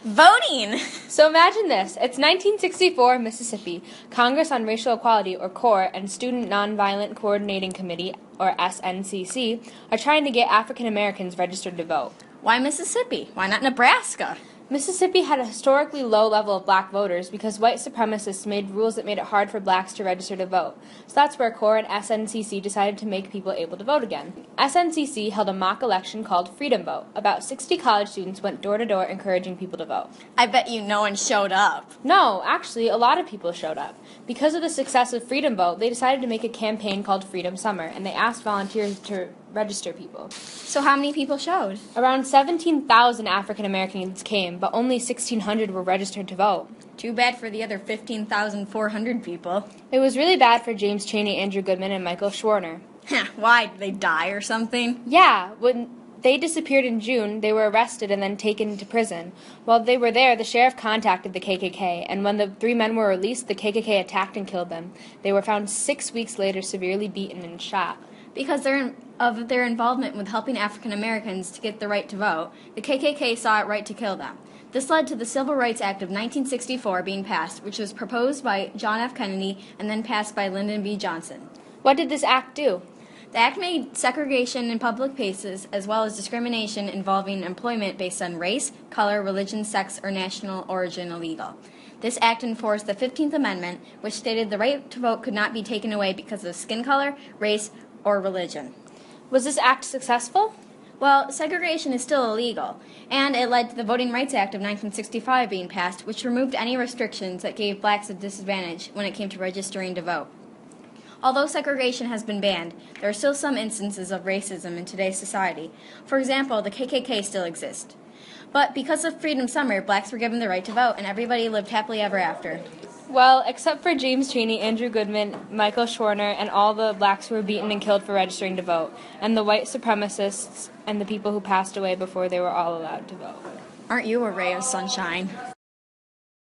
Voting! So imagine this. It's 1964, Mississippi. Congress on Racial Equality, or CORE, and Student Nonviolent Coordinating Committee, or SNCC, are trying to get African Americans registered to vote. Why Mississippi? Why not Nebraska? Mississippi had a historically low level of black voters because white supremacists made rules that made it hard for blacks to register to vote. So that's where CORE and SNCC decided to make people able to vote again. SNCC held a mock election called Freedom Vote. About 60 college students went door to door encouraging people to vote. I bet you no one showed up. No, actually, a lot of people showed up. Because of the success of Freedom Vote, they decided to make a campaign called Freedom Summer, and they asked volunteers to register people. So how many people showed? Around 17,000 African Americans came, but only 1,600 were registered to vote. Too bad for the other 15,400 people. It was really bad for James Chaney, Andrew Goodman, and Michael Schwerner. Why? Did they die or something? Yeah, when they disappeared in June, they were arrested and then taken to prison. While they were there, the sheriff contacted the KKK, and when the three men were released, the KKK attacked and killed them. They were found 6 weeks later severely beaten and shot. Because of their involvement with helping African Americans to get the right to vote, the KKK saw it right to kill them. This led to the Civil Rights Act of 1964 being passed, which was proposed by John F. Kennedy and then passed by Lyndon B. Johnson. What did this act do? The act made segregation in public places, as well as discrimination involving employment based on race, color, religion, sex, or national origin illegal. This act enforced the 15th Amendment, which stated the right to vote could not be taken away because of skin color, race, or religion. Was this act successful? Well, segregation is still illegal, and it led to the Voting Rights Act of 1965 being passed, which removed any restrictions that gave blacks a disadvantage when it came to registering to vote. Although segregation has been banned, there are still some instances of racism in today's society. For example, the KKK still exists. But because of Freedom Summer, blacks were given the right to vote, and everybody lived happily ever after. Well, except for James Chaney, Andrew Goodman, Michael Schwerner, and all the blacks who were beaten and killed for registering to vote, and the white supremacists and the people who passed away before they were all allowed to vote. Aren't you a ray of sunshine?